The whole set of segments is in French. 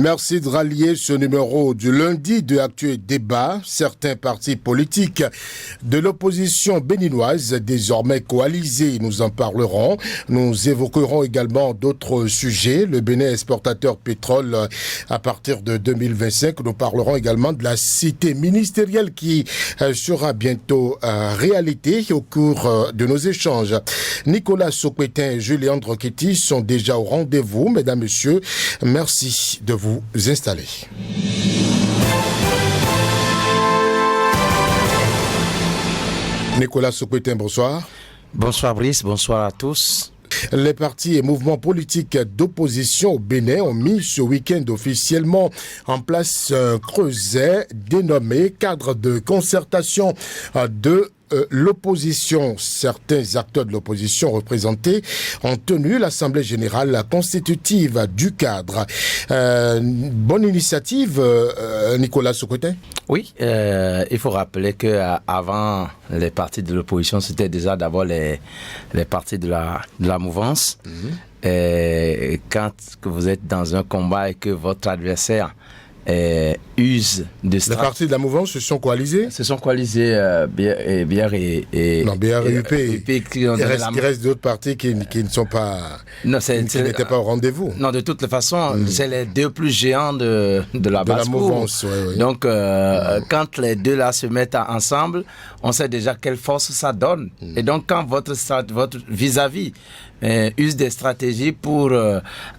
Merci de rallier ce numéro du lundi de Actu et Débat. Certains partis politiques de l'opposition béninoise, désormais coalisés, nous en parlerons. Nous évoquerons également d'autres sujets. Le Bénin exportateur pétrole à partir de 2025. Nous parlerons également de la cité ministérielle qui sera bientôt réalité au cours de nos échanges. Nicolas Sokwetin et Julien Droquetti sont déjà au rendez-vous. Mesdames, Messieurs, merci de vous installer. Nicolas Sokwetin, bonsoir. Bonsoir Brice, bonsoir à tous. Les partis et mouvements politiques d'opposition au Bénin ont mis ce week-end officiellement en place un creuset dénommé cadre de concertation de l'opposition. Certains acteurs de l'opposition représentés ont tenu l'Assemblée générale constitutive du cadre. Bonne initiative, Nicolas Sokwetin. Oui, il faut rappeler qu'avant les partis de l'opposition, c'était déjà d'abord les partis de la mouvance. Et quand vous êtes dans un combat et que votre adversaire use de Les partis de la mouvance se sont coalisés. Bière et non, BR et UP. Il reste d'autres partis qui ne sont pas... Non, qui n'étaient pas au rendez-vous. Non, de toute façon, c'est les deux plus géants de la basse-cour. Mouvance, oui. Donc, quand les deux là se mettent ensemble, on sait déjà quelle force ça donne. Et donc, quand votre vis-à-vis use des stratégies pour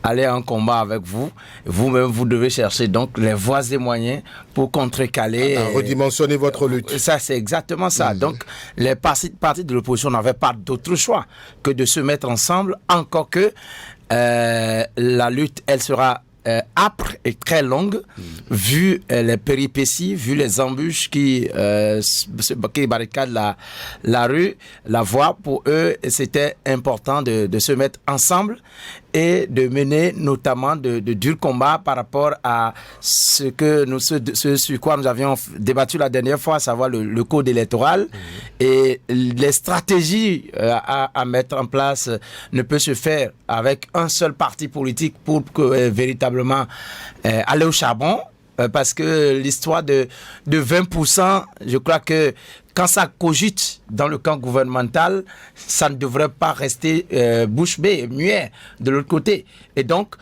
aller en combat avec vous-même, vous devez chercher donc les voies et moyens pour contrecaler. Redimensionner votre lutte. Ça, c'est exactement ça. Donc, les partis de l'opposition n'avaient pas d'autre choix que de se mettre ensemble, encore que la lutte, elle sera âpre et très longue, vu les péripéties, vu les embûches qui barricadent la rue, la voie. Pour eux, c'était important de se mettre ensemble et de mener notamment de durs combats par rapport à ce sur quoi nous avions débattu la dernière fois, à savoir le code électoral. Et les stratégies à mettre en place ne peut se faire avec un seul parti politique pour que véritablement aller au charbon. Parce que l'histoire de 20%, je crois que quand ça cogite dans le camp gouvernemental, ça ne devrait pas rester bouche bée, muet de l'autre côté. Et donc,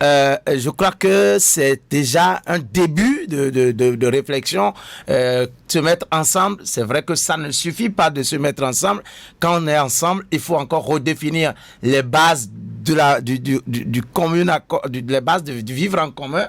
je crois que c'est déjà un début de réflexion. Se mettre ensemble, c'est vrai que ça ne suffit pas de se mettre ensemble. Quand on est ensemble, il faut encore redéfinir les bases du commun accord, les bases du vivre en commun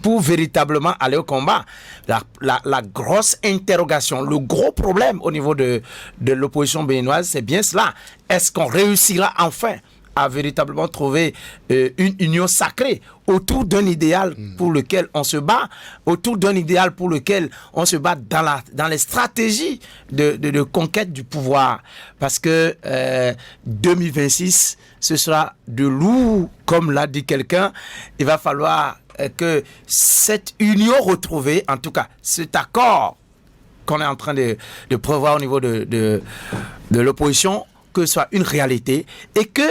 pour véritablement aller au combat. La grosse interrogation, le gros problème au niveau de l'opposition béninoise, c'est bien cela. Est-ce qu'on réussira enfin à véritablement trouver une union sacrée autour d'un idéal pour lequel on se bat, autour d'un idéal pour lequel on se bat dans les stratégies de conquête du pouvoir. Parce que 2026, ce sera de lourd, comme l'a dit quelqu'un. Il va falloir que cette union retrouvée, en tout cas cet accord qu'on est en train de prévoir au niveau de l'opposition, que ce soit une réalité et que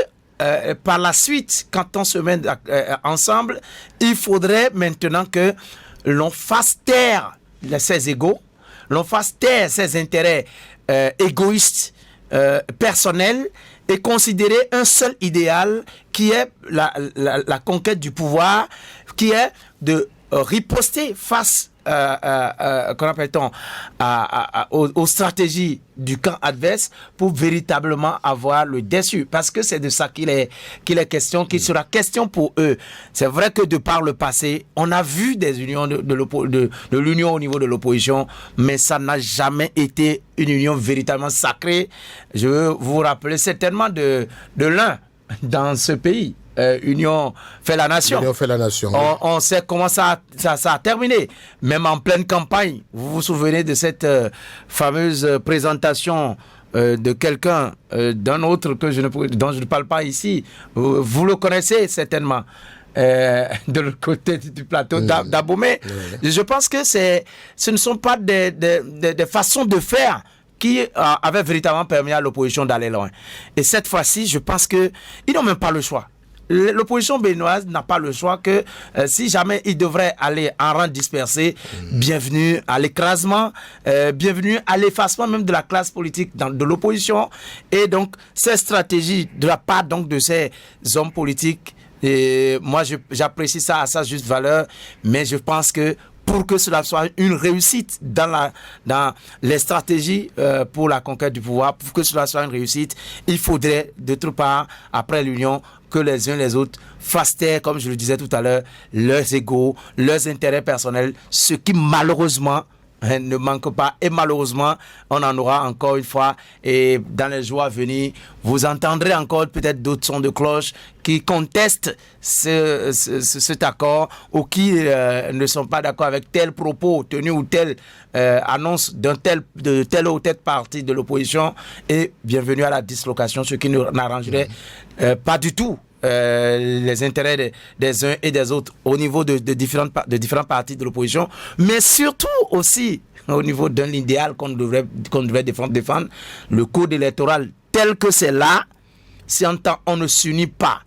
par la suite, quand on se met ensemble, il faudrait maintenant que l'on fasse taire ses égos, l'on fasse taire ses intérêts égoïstes, personnels, et considérer un seul idéal qui est la conquête du pouvoir, qui est de riposter face aux stratégies du camp adverse pour véritablement avoir le dessus, parce que c'est de ça qu'il est question, qu'il sera question pour eux. C'est vrai que de par le passé, on a vu des unions de l'union au niveau de l'opposition, mais ça n'a jamais été une union véritablement sacrée. Je veux vous rappeler certainement de l'un dans ce pays. Union fait la nation. Union fait la nation. On sait comment ça a terminé. Même en pleine campagne, vous vous souvenez de cette fameuse présentation de quelqu'un, d'un autre dont je ne parle pas ici. Vous le connaissez certainement. De l'autre côté du plateau d'Abomey. Je pense que ce ne sont pas des façons de faire qui avaient véritablement permis à l'opposition d'aller loin. Et cette fois-ci, je pense qu'ils n'ont même pas le choix. l'opposition béninoise n'a pas le choix que si jamais il devrait aller en rang dispersé, bienvenue à l'écrasement, bienvenue à l'effacement même de la classe politique de l'opposition. Et donc, ces stratégies de la part donc, de ces hommes politiques, et moi j'apprécie ça à sa juste valeur, mais je pense que pour que cela soit une réussite dans les stratégies pour la conquête du pouvoir, pour que cela soit une réussite, il faudrait, d'autre part, après l'union, que les uns les autres fassent taire, comme je le disais tout à l'heure, leurs égos, leurs intérêts personnels, ce qui malheureusement ne manque pas. Et malheureusement, on en aura encore une fois. Et dans les jours à venir, vous entendrez encore peut-être d'autres sons de cloche qui contestent cet accord ou qui ne sont pas d'accord avec tel propos tenu ou telle annonce de telle ou telle partie de l'opposition. Et bienvenue à la dislocation, ce qui n'arrangerait pas du tout les intérêts des uns et des autres au niveau de différentes parties de l'opposition, mais surtout aussi au niveau d'un idéal qu'on devrait défendre, le code électoral tel que c'est là. Si on ne s'unit pas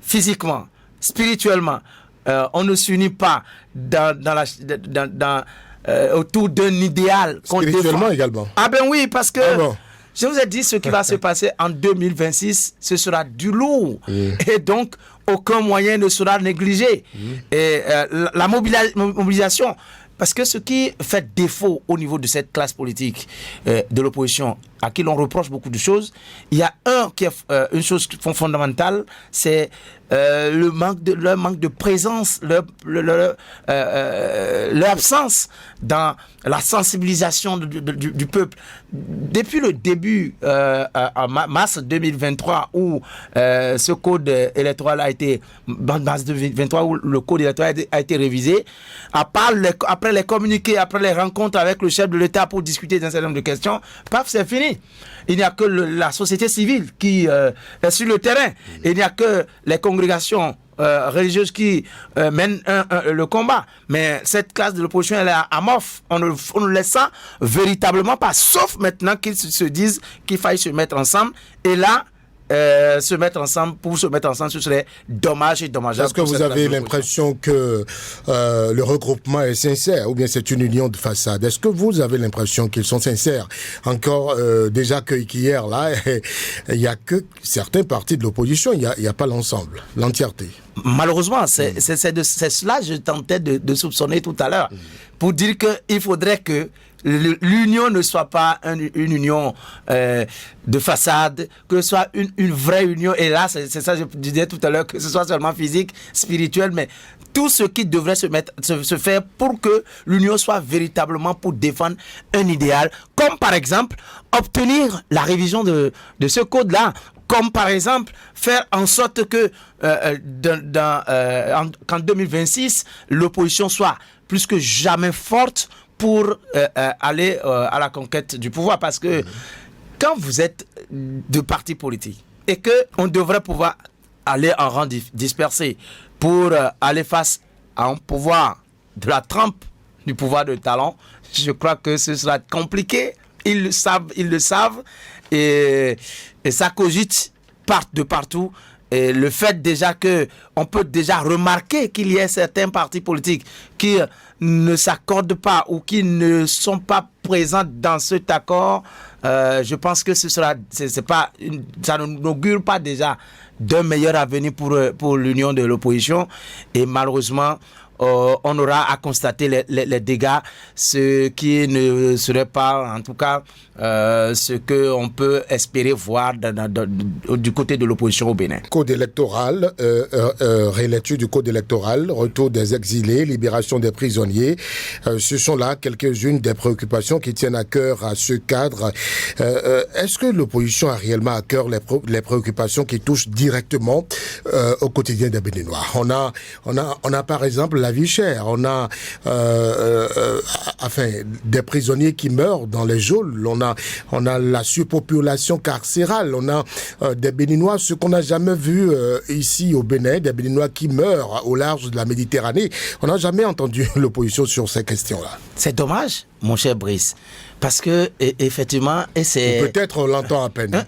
physiquement, spirituellement, on ne s'unit pas autour d'un idéal qu'on défend. Spirituellement également. Ah ben oui, parce que je vous ai dit, ce qui va se passer en 2026, ce sera du lourd. Et donc, aucun moyen ne sera négligé. Et la mobilisation, parce que ce qui fait défaut au niveau de cette classe politique de l'opposition, à qui l'on reproche beaucoup de choses, il y a une chose fondamentale, c'est leur manque de présence, leur absence dans la sensibilisation du peuple. Depuis le début, en mars 2023, où ce code électoral a été, mars 2023, où le code électoral a été révisé, après les communiqués, après les rencontres avec le chef de l'État pour discuter d'un certain nombre de questions, paf, c'est fini. Il n'y a que la société civile qui est sur le terrain. Il n'y a que les congrégations religieuses qui mènent le combat. Mais cette classe de l'opposition, elle est amorphe. On ne laisse ça véritablement pas. Sauf maintenant qu'ils se disent qu'il faille se mettre ensemble. Et là, se mettre ensemble, ce serait dommage et dommageable. Est-ce que vous avez l'impression que le regroupement est sincère ou bien c'est une union de façade? Est-ce que vous avez l'impression qu'ils sont sincères? Encore déjà qu'hier, là, il n'y a que certains partis de l'opposition, il n'y a pas l'ensemble, l'entièreté. Malheureusement, c'est cela que je tentais de soupçonner tout à l'heure, pour dire qu'il faudrait que l'union ne soit pas une union de façade, que ce soit une vraie union. Et là, c'est ça que je disais tout à l'heure, que ce soit seulement physique, spirituel, mais tout ce qui devrait se faire pour que l'union soit véritablement pour défendre un idéal, comme par exemple obtenir la révision de ce code-là, comme par exemple faire en sorte que qu'en 2026, l'opposition soit plus que jamais forte pour aller à la conquête du pouvoir. Parce que quand vous êtes de partis politiques et qu'on devrait pouvoir aller en rang dispersé pour aller face à un pouvoir de la trempe du pouvoir de talon, je crois que ce sera compliqué. Ils le savent et ça cogite de partout. Et le fait déjà on peut déjà remarquer qu'il y ait certains partis politiques qui ne s'accordent pas ou qui ne sont pas présents dans cet accord, je pense que ça n'augure pas déjà d'un meilleur avenir pour l'union de l'opposition. Et malheureusement, on aura à constater les dégâts, ce qui ne serait pas, en tout cas, ce qu'on peut espérer voir du côté de l'opposition au Bénin. Code électoral, rélecture du code électoral, retour des exilés, libération des prisonniers. Ce sont là quelques-unes des préoccupations qui tiennent à cœur à ce cadre. Est-ce que l'opposition a réellement à cœur les préoccupations qui touchent directement au quotidien des Béninois? On a par exemple la vie chère, on a des prisonniers qui meurent dans les geôles, on a la surpopulation carcérale, on a des Béninois, ce qu'on n'a jamais vu ici au Bénin, des Béninois qui meurent au large de la Méditerranée. On n'a jamais entendu l'opposition sur ces questions-là. C'est dommage, mon cher Brice, Parce que, effectivement, et c'est... Peut-être on l'entend à peine.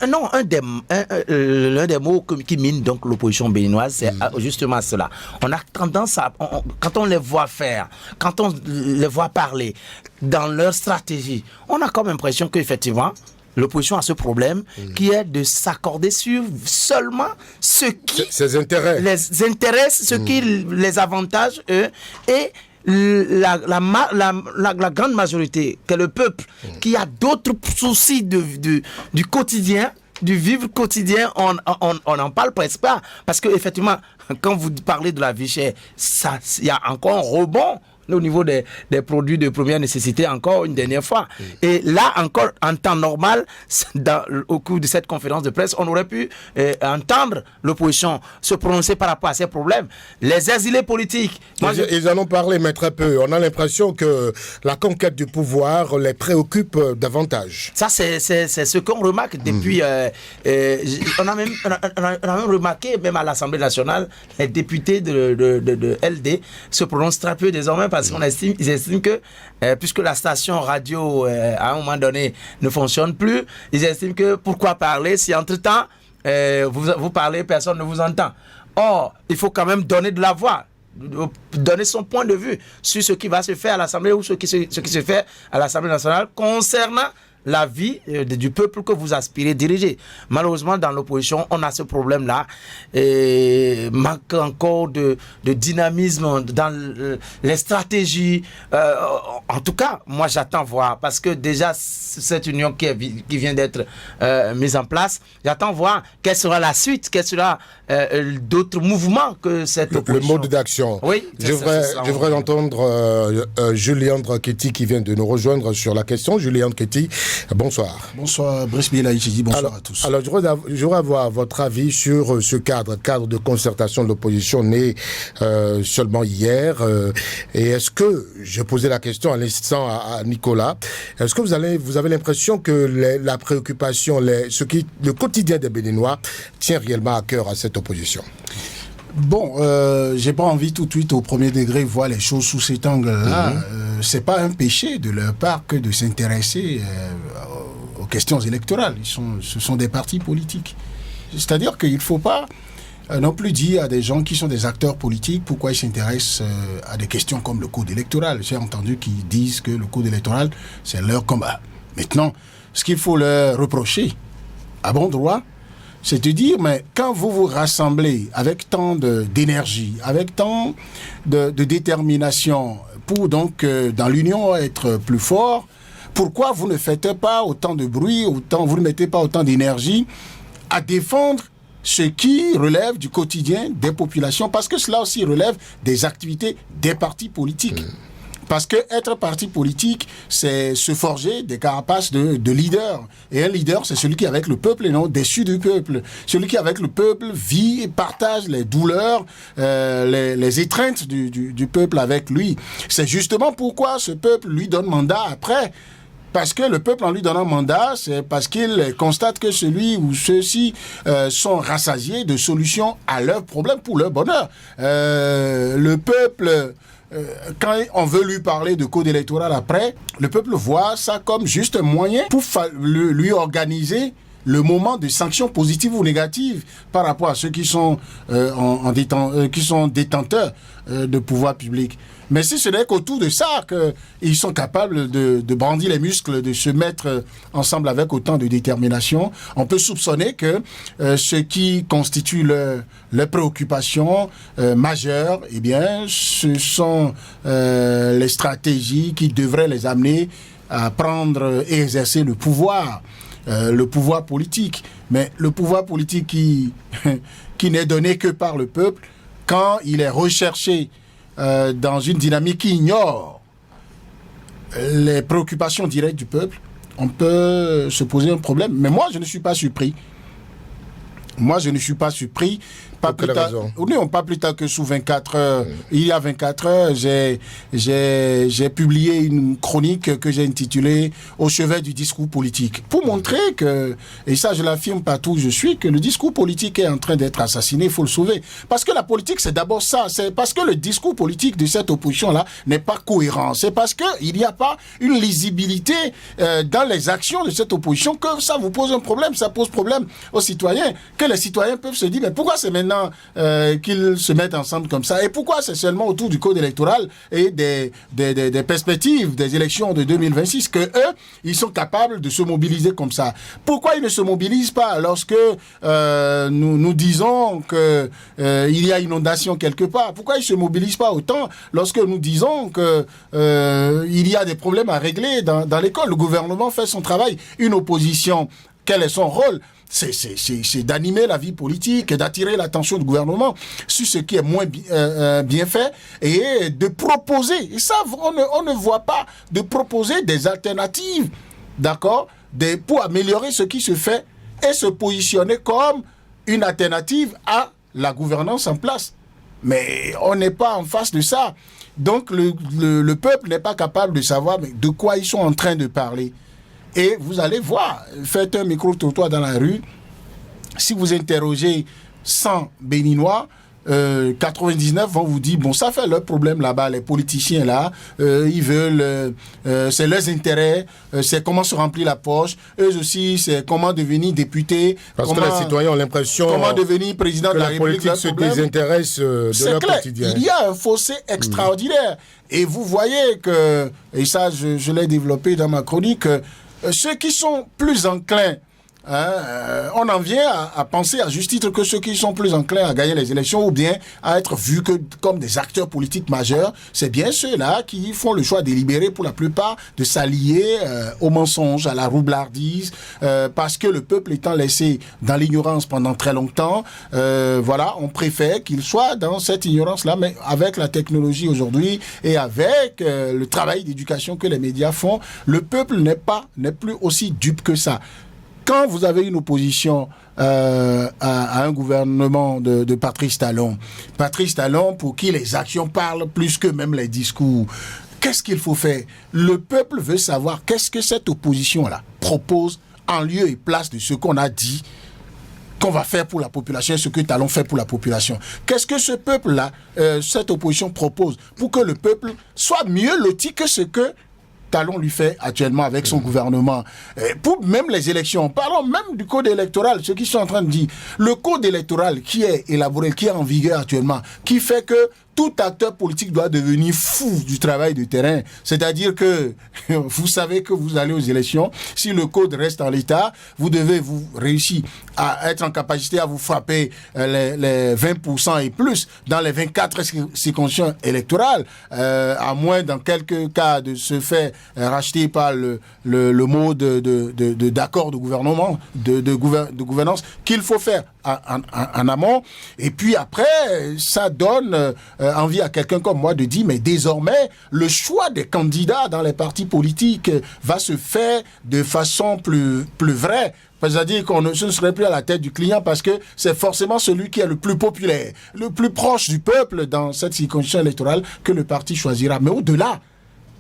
L'un des mots qui mine donc l'opposition béninoise, c'est justement cela. On a tendance à... quand on les voit faire, quand on les voit parler, dans leur stratégie, on a comme impression qu'effectivement, l'opposition a ce problème qui est de s'accorder sur seulement ce qui ses intérêts les intéresse, ce qui les avantage eux, et la grande majorité, que le peuple qui a d'autres soucis du quotidien, du vivre quotidien, on n'en parle presque pas. Parce que effectivement, quand vous parlez de la vie chère, il y a encore un rebond au niveau des produits de première nécessité, encore une dernière fois. Et là, encore, en temps normal, au cours de cette conférence de presse, on aurait pu entendre l'opposition se prononcer par rapport à ces problèmes. Les exilés politiques... Ils en ont parlé, mais très peu. On a l'impression que la conquête du pouvoir les préoccupe davantage. Ça, c'est ce qu'on remarque depuis... on a même remarqué, même à l'Assemblée nationale, les députés de LD se prononcent très peu désormais, parce qu'ils estiment que, puisque la station radio, à un moment donné, ne fonctionne plus, ils estiment que pourquoi parler si entre-temps, vous parlez, personne ne vous entend. Or, il faut quand même donner de la voix, donner son point de vue sur ce qui va se faire à l'Assemblée ou ce qui se fait à l'Assemblée nationale concernant la vie du peuple que vous aspirez diriger. Malheureusement, dans l'opposition, on a ce problème-là. Manque encore de dynamisme dans les stratégies. En tout cas, moi, j'attends voir. Parce que déjà, cette union qui vient d'être mise en place, j'attends voir quelle sera la suite, quels sera d'autres mouvements que cette opposition. Le mode d'action. Oui. Je voudrais entendre Julien Ketty qui vient de nous rejoindre sur la question. Julien Ketty, bonsoir. Bonsoir, Brice Bielaïchidi, bonsoir à tous. Alors, je voudrais avoir votre avis sur ce cadre de concertation de l'opposition né seulement hier. Et est-ce que, je posais la question à l'instant à Nicolas, est-ce que vous avez l'impression que la préoccupation, le quotidien des Béninois tient réellement à cœur à cette opposition? Bon, j'ai pas envie tout de suite au premier degré voir les choses sous cet angle-là. C'est pas un péché de leur part que de s'intéresser aux questions électorales. Ce sont des partis politiques. C'est-à-dire qu'il faut pas non plus dire à des gens qui sont des acteurs politiques pourquoi ils s'intéressent à des questions comme le code électoral. J'ai entendu qu'ils disent que le code électoral, c'est leur combat. Maintenant, ce qu'il faut leur reprocher, à bon droit, c'est de dire, mais quand vous vous rassemblez avec tant d'énergie, avec tant de détermination pour donc dans l'union être plus fort, pourquoi vous ne faites pas autant de bruit, vous ne mettez pas autant d'énergie à défendre ce qui relève du quotidien des populations, parce que cela aussi relève des activités des partis politiques. Parce que être parti politique, c'est se forger des carapaces de leaders. Et un leader, c'est celui qui est avec le peuple et non déçu du peuple. Celui qui, avec le peuple, vit et partage les douleurs, les étreintes du peuple avec lui. C'est justement pourquoi ce peuple lui donne mandat après. Parce que le peuple, en lui donnant mandat, c'est parce qu'il constate que celui ou ceux-ci sont rassasiés de solutions à leurs problèmes pour leur bonheur. Le peuple... quand on veut lui parler de code électoral après, le peuple voit ça comme juste un moyen pour lui organiser le moment de sanctions positives ou négatives par rapport à ceux qui sont, qui sont détenteurs de pouvoir public. Mais si ce n'est qu'autour de ça qu'ils sont capables de brandir les muscles, de se mettre ensemble avec autant de détermination, on peut soupçonner que ce qui constitue leur préoccupation majeure, eh bien, ce sont les stratégies qui devraient les amener à prendre et exercer le pouvoir politique. Mais le pouvoir politique qui n'est donné que par le peuple, quand il est recherché dans une dynamique qui ignore les préoccupations directes du peuple, on peut se poser un problème. Mais moi, je ne suis pas surpris. Moi, je ne suis pas surpris. Pas plus tard, non, pas plus tard que sous 24 heures. Il y a 24 heures, j'ai publié une chronique que j'ai intitulée « Au chevet du discours politique » pour montrer que, et ça je l'affirme partout où je suis, que le discours politique est en train d'être assassiné, il faut le sauver. Parce que la politique, c'est d'abord ça. C'est parce que le discours politique de cette opposition-là n'est pas cohérent. C'est parce qu'il n'y a pas une lisibilité dans les actions de cette opposition que ça vous pose un problème. Ça pose problème aux citoyens. Que les citoyens peuvent se dire, mais pourquoi c'est maintenant qu'ils se mettent ensemble comme ça? Et pourquoi c'est seulement autour du code électoral et des perspectives des élections de 2026 que eux, ils sont capables de se mobiliser comme ça? Pourquoi ils ne se mobilisent pas lorsque nous disons que il y a inondation quelque part? Pourquoi ils ne se mobilisent pas autant lorsque nous disons que il y a des problèmes à régler dans l'école? Le gouvernement fait son travail. Une opposition, quel est son rôle? C'est d'animer la vie politique et d'attirer l'attention du gouvernement sur ce qui est moins bien fait et de proposer. Et ça, on ne voit pas de proposer des alternatives, d'accord, pour améliorer ce qui se fait et se positionner comme une alternative à la gouvernance en place. Mais on n'est pas en face de ça. Donc le peuple n'est pas capable de savoir de quoi ils sont en train de parler. Et vous allez voir, faites un micro-trottoir dans la rue, si vous interrogez 100 Béninois, 99 vont vous dire, bon, ça fait leur problème là-bas, les politiciens là, ils veulent, c'est leurs intérêts, c'est comment se remplir la poche, eux aussi, c'est comment devenir député. Parce que les citoyens ont l'impression comment devenir président de la République. La politique se désintéresse de leur quotidien. Il y a un fossé extraordinaire. Et vous voyez que, et ça je l'ai développé dans ma chronique, ceux qui sont plus enclins, on en vient à penser à juste titre que ceux qui sont plus enclins à gagner les élections ou bien à être vus comme des acteurs politiques majeurs, c'est bien ceux-là qui font le choix délibéré pour la plupart de s'allier au mensonge, à la roublardise, parce que le peuple étant laissé dans l'ignorance pendant très longtemps, voilà, on préfère qu'il soit dans cette ignorance-là, mais avec la technologie aujourd'hui et avec le travail d'éducation que les médias font, le peuple n'est plus aussi dupe que ça. Quand vous avez une opposition à un gouvernement de Patrice Talon pour qui les actions parlent plus que même les discours, qu'est-ce qu'il faut faire? Le peuple veut savoir qu'est-ce que cette opposition-là propose en lieu et place de ce qu'on a dit qu'on va faire pour la population et ce que Talon fait pour la population. Qu'est-ce que ce peuple-là, cette opposition propose pour que le peuple soit mieux loti que ce que Talon lui fait actuellement avec son gouvernement. Pour même les élections, parlons même du code électoral, ceux qui sont en train de dire, le code électoral qui est élaboré, qui est en vigueur actuellement, qui fait que tout acteur politique doit devenir fou du travail de terrain. C'est-à-dire que vous savez que vous allez aux élections. Si le code reste en l'état, vous devez vous réussir à être en capacité à vous frapper les 20% et plus dans les 24 circonscriptions électorales, à moins dans quelques cas de se faire racheter par le mot d'accord de gouvernement, de gouvernance qu'il faut faire en amont. Et puis après, ça donne envie à quelqu'un comme moi de dire, mais désormais, le choix des candidats dans les partis politiques va se faire de façon plus vraie. C'est-à-dire qu'on ne serait plus à la tête du client parce que c'est forcément celui qui est le plus populaire, le plus proche du peuple dans cette circonscription électorale que le parti choisira. Mais au-delà,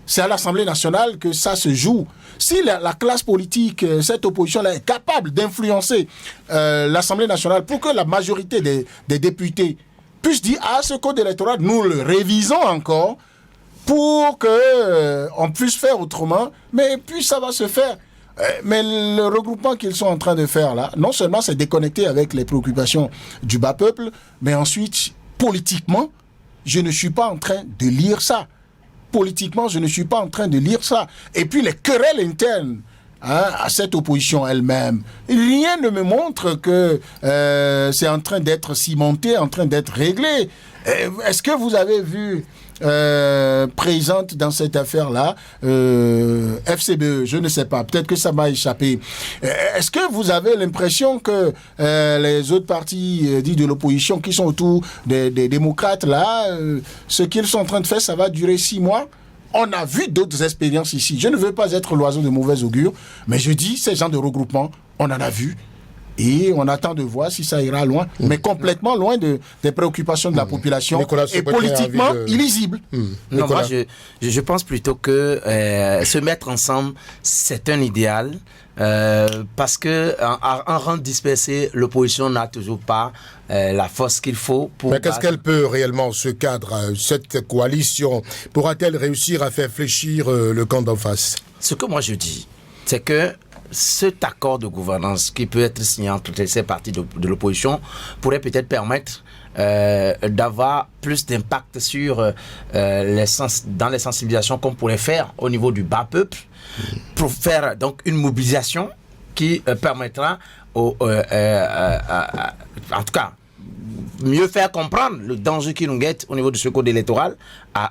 c'est à l'Assemblée nationale que ça se joue. Si la classe politique, cette opposition-là est capable d'influencer l'Assemblée nationale pour que la majorité des députés puissent dire « Ah, ce code électoral, nous le révisons encore pour qu'on puisse faire autrement. » Mais puis ça va se faire. Mais le regroupement qu'ils sont en train de faire là, non seulement c'est déconnecté avec les préoccupations du bas peuple, mais ensuite, politiquement, je ne suis pas en train de lire ça. Politiquement, je ne suis pas en train de lire ça. Et puis les querelles internes à cette opposition elle-même, rien ne me montre que c'est en train d'être cimenté, en train d'être réglé. Est-ce que vous avez vu présente dans cette affaire-là FCBE, je ne sais pas, peut-être que ça m'a échappé. Est-ce que vous avez l'impression que les autres partis dits de l'opposition qui sont autour des démocrates là, ce qu'ils sont en train de faire, ça va durer 6 mois? On a vu d'autres expériences ici. Je ne veux pas être l'oiseau de mauvais augure, mais je dis, ces gens de regroupement, on en a vu. Et on attend de voir si ça ira loin, mais complètement loin des préoccupations de la population et politiquement illisible. Non, moi, je pense plutôt que se mettre ensemble, c'est un idéal. Parce que en rang dispersé, l'opposition n'a toujours pas la force qu'il faut pour... Mais qu'est-ce qu'elle peut réellement, ce cadre, cette coalition, pourra-t-elle réussir à faire fléchir le camp d'en face? Ce que moi je dis, c'est que cet accord de gouvernance qui peut être signé entre ces partis de l'opposition pourrait peut-être permettre d'avoir plus d'impact sur dans les sensibilisations qu'on pourrait faire au niveau du bas peuple, pour faire donc une mobilisation qui permettra en tout cas mieux faire comprendre le danger qui nous guette au niveau du code électoral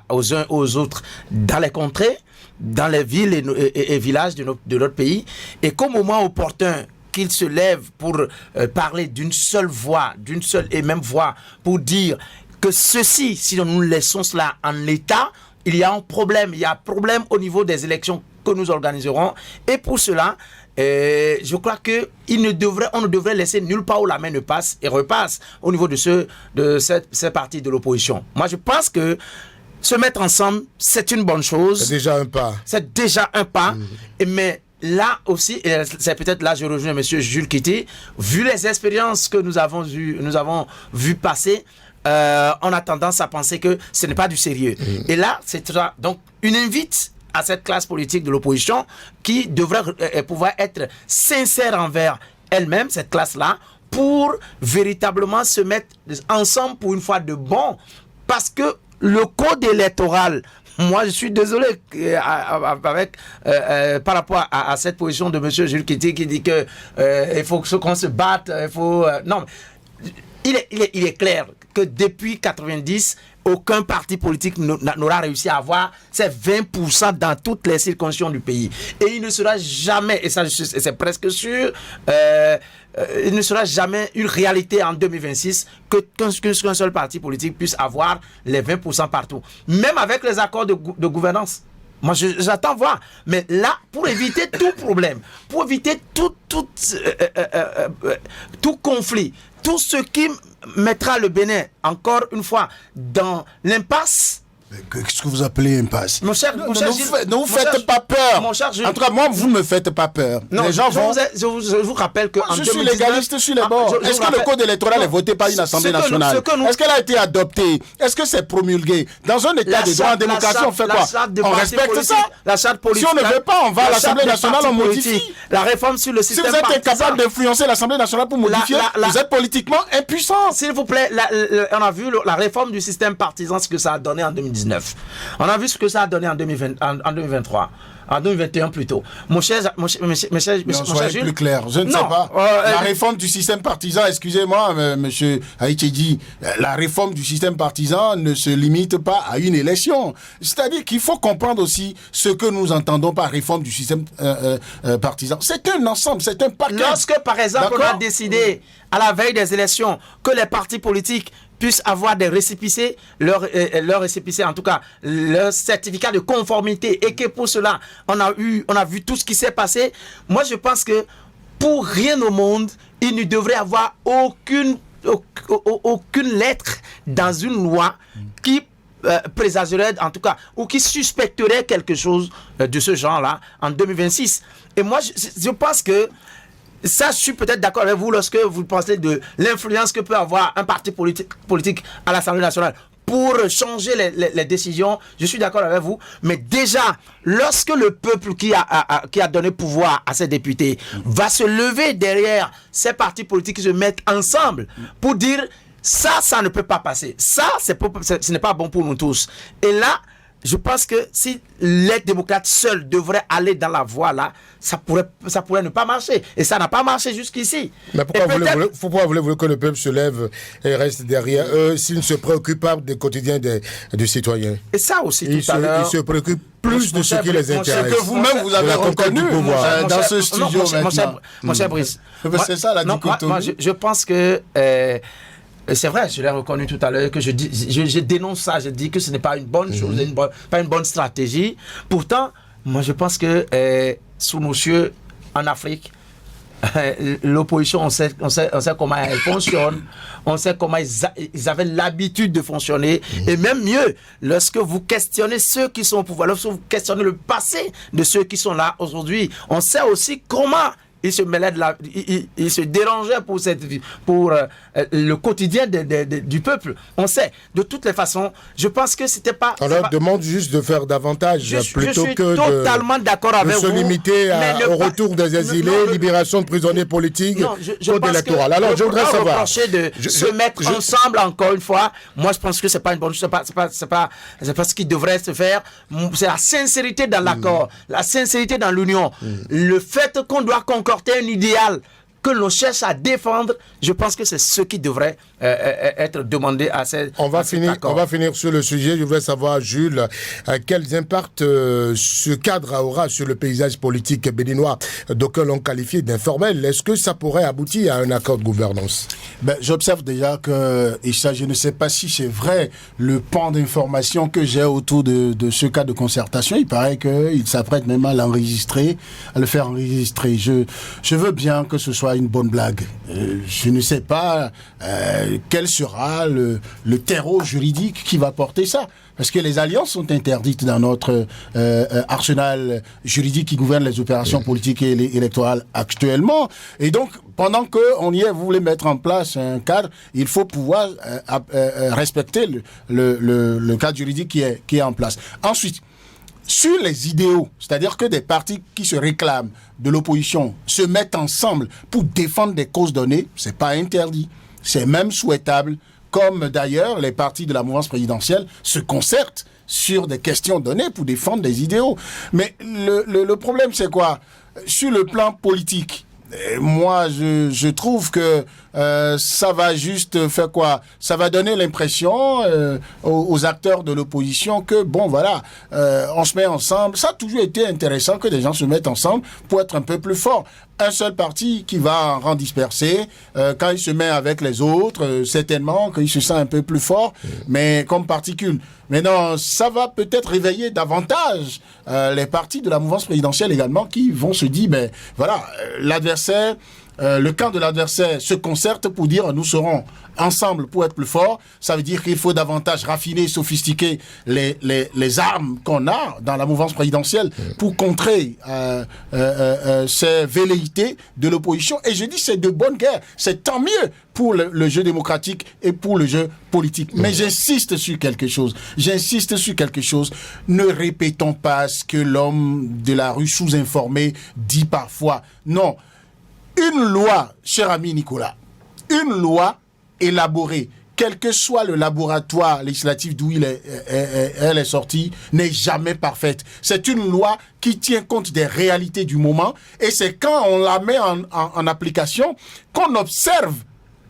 aux uns aux autres dans les contrées, dans les villes et villages de notre pays, et qu'au moment opportun qu'ils se lèvent pour parler d'une seule voix, d'une seule et même voix, pour dire que ceci, si nous laissons cela en l'état, il y a un problème au niveau des élections que nous organiserons, et pour cela, je crois que on ne devrait laisser nulle part où la main ne passe et repasse au niveau de ces partis de l'opposition. Moi, je pense que se mettre ensemble, c'est une bonne chose. C'est déjà un pas. C'est déjà un pas. Mais là aussi, c'est peut-être là je rejoins M. Jules Kitty, vu les expériences que nous avons vu passer, on a tendance à penser que ce n'est pas du sérieux. Et là, c'est donc une invite à cette classe politique de l'opposition qui devrait pouvoir être sincère envers elle-même, cette classe-là, pour véritablement se mettre ensemble pour une fois de bon. Parce que le code électoral, moi je suis désolé par rapport à cette position de M. Jules Kitty qui dit que il faut qu'on se batte, non, il est clair que depuis 90, aucun parti politique n'aura réussi à avoir ces 20% dans toutes les circonscriptions du pays. Et il ne sera jamais, et ça c'est presque sûr, il ne sera jamais une réalité en 2026 qu'un seul parti politique puisse avoir les 20% partout. Même avec les accords de gouvernance. Moi, j'attends voir. Mais là, pour éviter tout problème, pour éviter tout conflit, tout ce qui mettra le Bénin, encore une fois, dans l'impasse. Qu'est-ce que vous appelez impasse? Mon cher, ne vous faites pas peur. Mon cher Jules, en tout cas, moi, vous ne me faites pas peur. Non, les gens je vous rappelle que je suis légaliste sur les bords. Est-ce que le code électoral est voté par une assemblée nationale? Est-ce qu'elle a été adoptée? Est-ce que c'est promulgué? Dans un état de droit en démocratie, on fait quoi? On respecte ça. La charte politique. Si on ne veut pas, on va à l'Assemblée nationale, on modifie. La réforme sur le système. Si vous êtes incapable d'influencer l'Assemblée nationale pour modifier, vous êtes politiquement impuissant. S'il vous plaît, on a vu la réforme du système partisan, ce que ça a donné en 2019. On a vu ce que ça a donné en 2023. En 2021 plutôt. Mon cher Jules, plus clair. Je ne sais pas. La réforme du système partisan, excusez-moi, monsieur Haïtidi, la réforme du système partisan ne se limite pas à une élection. C'est-à-dire qu'il faut comprendre aussi ce que nous entendons par réforme du système partisan. C'est un ensemble, c'est un paquet. Lorsque, par exemple, on a décidé à la veille des élections que les partis politiques puissent avoir des récépissés, leur récépissé, en tout cas, leur certificat de conformité, et que pour cela, on a vu tout ce qui s'est passé. Moi, je pense que pour rien au monde, il ne devrait avoir aucune lettre dans une loi qui présagerait, en tout cas, ou qui suspecterait quelque chose de ce genre-là en 2026. Et moi, je pense que ça, je suis peut-être d'accord avec vous lorsque vous pensez de l'influence que peut avoir un parti politique à l'Assemblée nationale pour changer les décisions. Je suis d'accord avec vous. Mais déjà, lorsque le peuple qui a donné pouvoir à ses députés va se lever derrière ces partis politiques qui se mettent ensemble pour dire ça ne peut pas passer. Ça, ce n'est pas bon pour nous tous. Et là, je pense que si les démocrates seuls devraient aller dans la voie là, ça pourrait ne pas marcher. Et ça n'a pas marché jusqu'ici. Mais pourquoi voulez-vous que le peuple se lève et reste derrière eux s'il ne se préoccupe pas du quotidien des citoyens? Et ça aussi, tout à l'heure. Ils se préoccupent plus de ce qui les intéresse. Ce que vous-même, vous avez reconnu dans ce studio maintenant. Mon cher Brice. C'est ça la dichotomie. Moi, je pense que... c'est vrai, je l'ai reconnu tout à l'heure, que je dénonce ça, je dis que ce n'est pas une bonne chose, pas une bonne stratégie. Pourtant, moi je pense que sous nos cieux, en Afrique, l'opposition, on sait comment elle fonctionne, on sait comment ils avaient l'habitude de fonctionner, et même mieux, lorsque vous questionnez ceux qui sont au pouvoir, lorsque vous questionnez le passé de ceux qui sont là aujourd'hui, on sait aussi comment il se mêlait il se dérangeait pour le quotidien du peuple. On sait. De toutes les façons, je pense que c'était pas... On leur demande juste de faire davantage plutôt que totalement d'accord avec de se limiter au retour des exilés, libération de prisonniers politiques, code électoral. Alors, je voudrais savoir... de se mettre ensemble, encore une fois, moi, je pense que c'est pas une bonne chose, c'est pas ce qui devrait se faire. C'est la sincérité dans l'accord, la sincérité dans l'union. Le fait qu'on doit concorder un idéal que l'on cherche à défendre, je pense que c'est ce qui devrait être demandé à cet accord. On va finir sur le sujet. Je voudrais savoir, Jules, quels impacts ce cadre aura sur le paysage politique béninois, d'aucuns l'ont qualifié d'informel. Est-ce que ça pourrait aboutir à un accord de gouvernance? J'observe déjà que, et ça, je ne sais pas si c'est vrai, le pan d'information que j'ai autour de ce cas de concertation, il paraît qu'il s'apprête même à l'enregistrer, à le faire enregistrer. Je veux bien que ce soit une bonne blague. Je ne sais pas quel sera le terreau juridique qui va porter ça. Parce que les alliances sont interdites dans notre arsenal juridique qui gouverne les opérations politiques et électorales actuellement. Et donc, pendant qu'on y est, vous voulez mettre en place un cadre, il faut pouvoir respecter le cadre juridique qui est en place. Ensuite, sur les idéaux, c'est-à-dire que des partis qui se réclament de l'opposition se mettent ensemble pour défendre des causes données, c'est pas interdit. C'est même souhaitable, comme d'ailleurs les partis de la mouvance présidentielle se concertent sur des questions données pour défendre des idéaux. Mais le problème, c'est quoi? Sur le plan politique, moi, je trouve que ça va juste faire quoi? Ça va donner l'impression aux acteurs de l'opposition que, bon, voilà, on se met ensemble. Ça a toujours été intéressant que des gens se mettent ensemble pour être un peu plus forts. Un seul parti qui va en rang dispersé, quand il se met avec les autres, certainement qu'il se sent un peu plus fort, mais comme particule. Mais non, ça va peut-être réveiller davantage les partis de la mouvance présidentielle également qui vont se dire, ben voilà, l'adversaire, le camp de l'adversaire se concerte pour dire nous serons ensemble pour être plus forts. Ça veut dire qu'il faut davantage raffiner, sophistiquer les armes qu'on a dans la mouvance présidentielle pour contrer ces velléités de l'opposition. Et je dis c'est de bonne guerre. C'est tant mieux pour le jeu démocratique et pour le jeu politique. Mais j'insiste sur quelque chose. Ne répétons pas ce que l'homme de la rue sous-informé dit parfois. Non. Une loi, cher ami Nicolas, une loi élaborée, quel que soit le laboratoire législatif d'où elle est sortie, n'est jamais parfaite. C'est une loi qui tient compte des réalités du moment et c'est quand on la met en application qu'on observe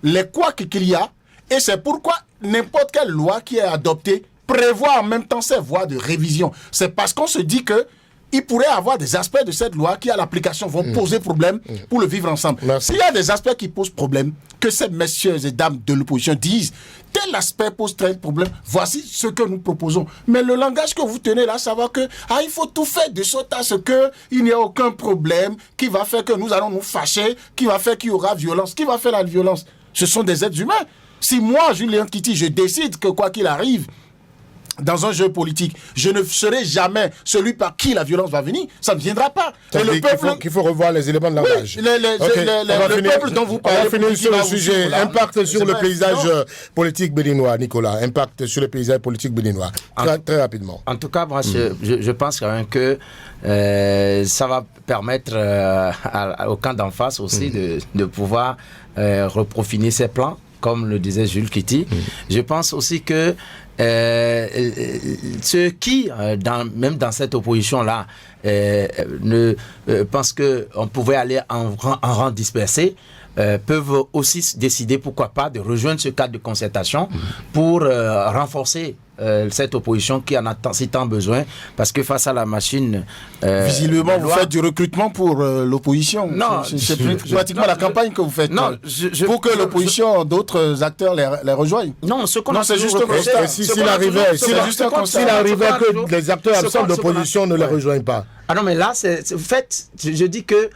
les couacs qu'il y a et c'est pourquoi n'importe quelle loi qui est adoptée prévoit en même temps ses voies de révision. C'est parce qu'on se dit que il pourrait y avoir des aspects de cette loi qui, à l'application, vont poser problème pour le vivre ensemble. S'il y a des aspects qui posent problème, que ces messieurs et dames de l'opposition disent, tel aspect pose tel problème, voici ce que nous proposons. Mais le langage que vous tenez là, ça va que, il faut tout faire de sorte à ce qu'il n'y ait aucun problème qui va faire que nous allons nous fâcher, qui va faire qu'il y aura violence. Qui va faire la violence? Ce sont des êtres humains. Si moi, Julien Kitty, je décide que quoi qu'il arrive, dans un jeu politique, je ne serai jamais celui par qui la violence va venir. Ça ne viendra pas. Et le peuple... qu'il faut revoir les éléments de langage. Oui, le peuple dont vous parlez... On va finir sur le sujet. Impact sur le paysage politique béninois, Nicolas. Impact sur le paysage politique béninois. Très rapidement. En tout cas, moi, je pense quand même que ça va permettre au camp d'en face aussi de pouvoir reprofiner ses plans, comme le disait Jules Kitty. Je pense aussi que ceux qui, même dans cette opposition-là, pensent qu'on pouvait aller en rang dispersé, peuvent aussi décider, pourquoi pas, de rejoindre ce cadre de concertation pour renforcer cette opposition qui en a si tant besoin, parce que face à la machine... Visiblement, vous faites du recrutement pour l'opposition. Non, c'est pratiquement la campagne que vous faites. Non, pour que l'opposition, d'autres acteurs les rejoignent. Non, ce qu'on a c'est juste un constat. S'il arrivait que les acteurs absents d'opposition ne les rejoignent pas. Ah non, mais là, en fait, je dis que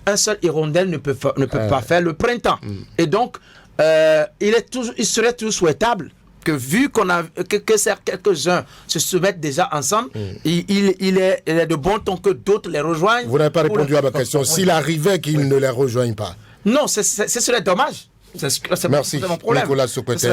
un seul hirondelle ne peut pas faire le printemps. Et donc, il serait toujours souhaitable que vu que quelques-uns se soumettent déjà ensemble, il est de bon ton que d'autres les rejoignent. Vous n'avez pas répondu à ma question. S'il arrivait qu'ils ne les rejoignent pas. Non, ce serait dommage. Merci, mon problème. Nicolas Sokoté.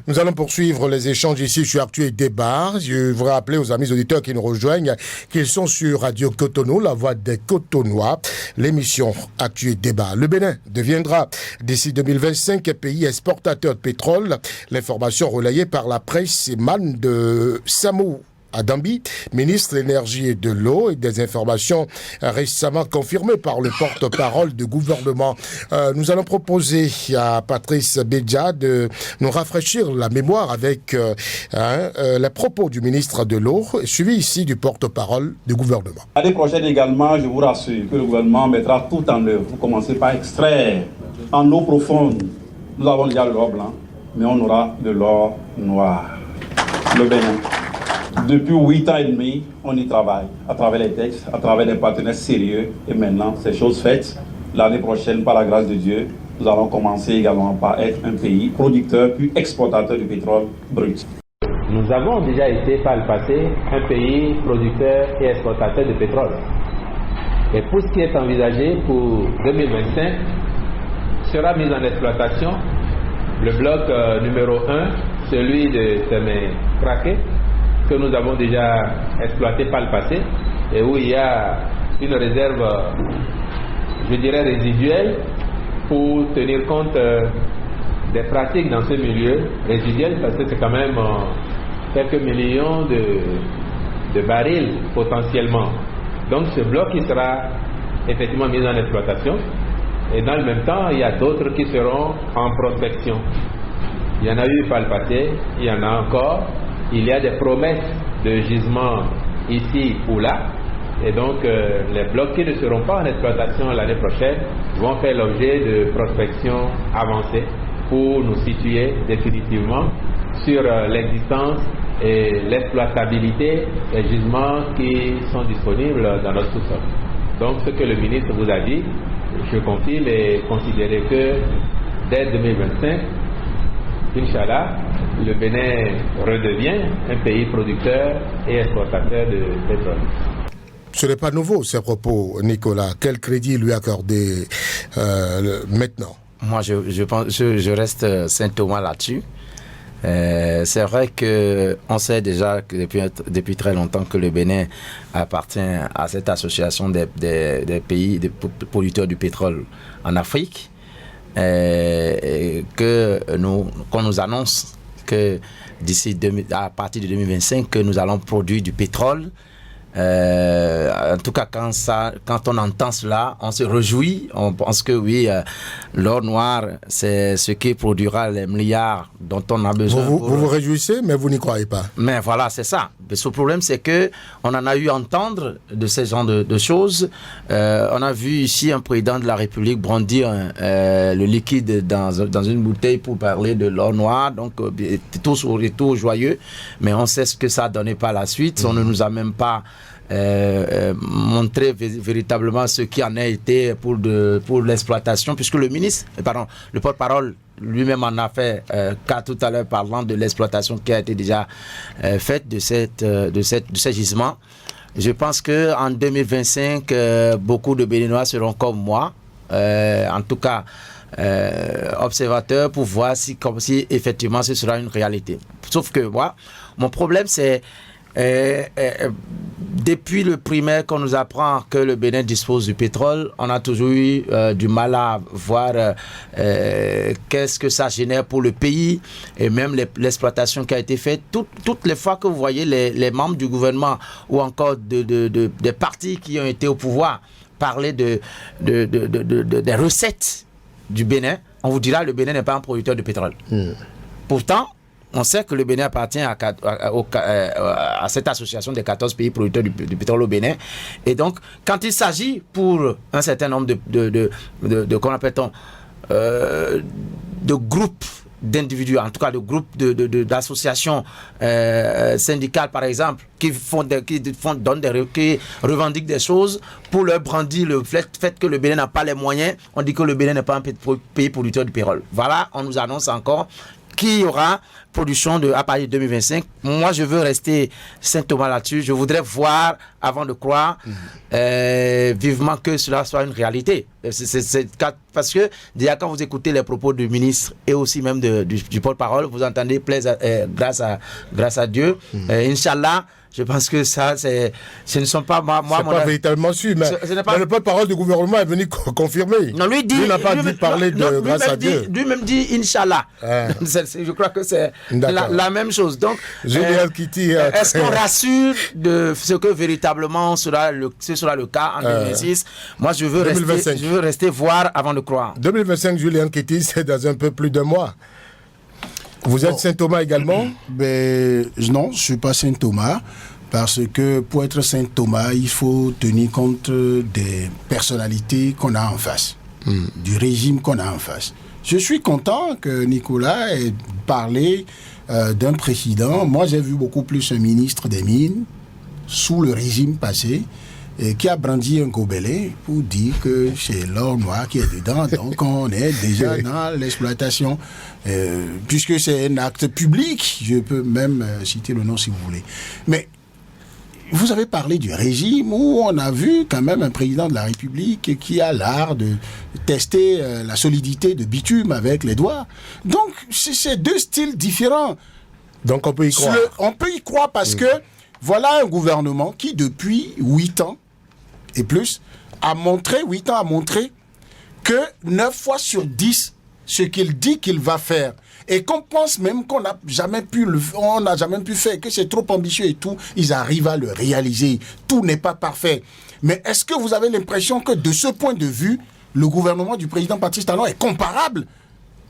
Nous allons poursuivre les échanges ici sur Actu et Débat. Je voudrais rappeler aux amis auditeurs qui nous rejoignent qu'ils sont sur Radio Cotonou, la voix des Cotonois, l'émission Actu et Débat. Le Bénin deviendra d'ici 2025 pays exportateur de pétrole. L'information relayée par la presse émane de Samou Adambi, ministre de l'Énergie et de l'Eau, et des informations récemment confirmées par le porte-parole du gouvernement. Nous allons proposer à Patrice Bédia de nous rafraîchir la mémoire avec les propos du ministre de l'Eau, suivi ici du porte-parole du gouvernement. L'année prochaine également, je vous rassure que le gouvernement mettra tout en œuvre. Vous commencez par extraire en eau profonde. Nous avons déjà de l'or blanc, mais on aura de l'or noir. Le Bénin. Depuis 8 ans et demi, on y travaille, à travers les textes, à travers des partenaires sérieux. Et maintenant, c'est chose faite. L'année prochaine, par la grâce de Dieu, nous allons commencer également par être un pays producteur puis exportateur de pétrole brut. Nous avons déjà été par le passé un pays producteur et exportateur de pétrole. Et pour ce qui est envisagé pour 2025, sera mis en exploitation le bloc numéro 1, celui de Témé-Craqué, que nous avons déjà exploité par le passé et où il y a une réserve, je dirais, résiduelle pour tenir compte des pratiques dans ce milieu résiduel, parce que c'est quand même quelques millions de barils potentiellement. Donc ce bloc qui sera effectivement mis en exploitation, et dans le même temps il y a d'autres qui seront en prospection. Il y en a eu par le passé, il y en a encore. Il y a des promesses de gisements ici ou là, et donc les blocs qui ne seront pas en exploitation l'année prochaine vont faire l'objet de prospection avancée pour nous situer définitivement sur l'existence et l'exploitabilité des gisements qui sont disponibles dans notre sous-sol. Donc ce que le ministre vous a dit, je confirme et considérer que dès 2025, Inch'Allah, le Bénin redevient un pays producteur et exportateur de pétrole. Ce n'est pas nouveau, ces propos, Nicolas. Quel crédit lui accorder maintenant? Moi, je reste Saint-Thomas là-dessus. C'est vrai qu'on sait déjà que depuis très longtemps que le Bénin appartient à cette association des pays des producteurs du pétrole en Afrique. Qu'on nous annonce que à partir de 2025 que nous allons produire du pétrole. En tout cas, quand on entend cela, on se réjouit. On pense que oui, l'or noir, c'est ce qui produira les milliards dont on a besoin. Vous vous réjouissez, mais vous n'y croyez pas. Mais voilà, c'est ça. Mais ce problème, c'est que on en a eu à entendre de ces genres de choses. On a vu ici un président de la République brandir le liquide dans une bouteille pour parler de l'or noir. Donc, tout joyeux. Mais on sait ce que ça a donné par la suite. On ne nous a même pas montrer véritablement ce qui en a été pour l'exploitation, puisque le porte-parole lui-même en a fait cas tout à l'heure parlant de l'exploitation qui a été déjà faite de ces gisements. Je pense que en 2025 beaucoup de Béninois seront comme moi, en tout cas observateurs, pour voir si effectivement ce sera une réalité. Sauf que moi, mon problème c'est depuis le primaire qu'on nous apprend que le Bénin dispose du pétrole, on a toujours eu du mal à voir qu'est-ce que ça génère pour le pays et même l'exploitation qui a été faite. Toutes les fois que vous voyez les membres du gouvernement ou encore des partis qui ont été au pouvoir parler des recettes du Bénin, on vous dira que le Bénin n'est pas un producteur de pétrole. Pourtant, on sait que le Bénin appartient à cette association des 14 pays producteurs du pétrole au Bénin. Et donc, quand il s'agit pour un certain nombre de qu'on appelle-t-on, de groupes d'individus, en tout cas de groupes d'associations syndicales par exemple, qui revendiquent des choses pour leur brandir le fait que le Bénin n'a pas les moyens. On dit que le Bénin n'est pas un pays producteur de pétrole. Voilà, on nous annonce encore qu'il y aura production à partir de 2025. Moi, je veux rester Saint-Thomas là-dessus. Je voudrais voir avant de croire vivement que cela soit une réalité. Parce que déjà, quand vous écoutez les propos du ministre et aussi même du porte-parole, vous entendez grâce à Dieu. Inch'Allah, je pense que ça, ce ne sont pas moi. C'est pas véritablement sûr, mais le porte-parole du gouvernement est venu confirmer. Non, lui n'a pas dit parler de grâce à Dieu. Lui-même dit Inch'Allah. Je crois que c'est la même chose. Donc, Julien Kitty, est-ce qu'on rassure de ce que véritablement ce sera le cas en 2026? Moi, je veux rester voir avant de croire. 2025, Julien Kitty, c'est dans un peu plus d'un mois. Vous êtes Saint-Thomas également? Non, je ne suis pas Saint-Thomas, parce que pour être Saint-Thomas, il faut tenir compte des personnalités qu'on a en face, du régime qu'on a en face. Je suis content que Nicolas ait parlé d'un président. Moi, j'ai vu beaucoup plus un ministre des Mines sous le régime passé, qui a brandi un gobelet pour dire que c'est l'or noir qui est dedans, donc on est déjà dans l'exploitation, puisque c'est un acte public, je peux même citer le nom si vous voulez. Mais vous avez parlé du régime où on a vu quand même un président de la République qui a l'art de tester la solidité de bitume avec les doigts. Donc c'est deux styles différents. Donc on peut y croire. On peut y croire parce que voilà un gouvernement qui depuis 8 ans et plus, a montré que 9 fois sur 10, ce qu'il dit qu'il va faire, et qu'on pense même qu'on n'a jamais pu faire, que c'est trop ambitieux et tout, ils arrivent à le réaliser. Tout n'est pas parfait. Mais est-ce que vous avez l'impression que de ce point de vue, le gouvernement du président Patrice Talon est comparable?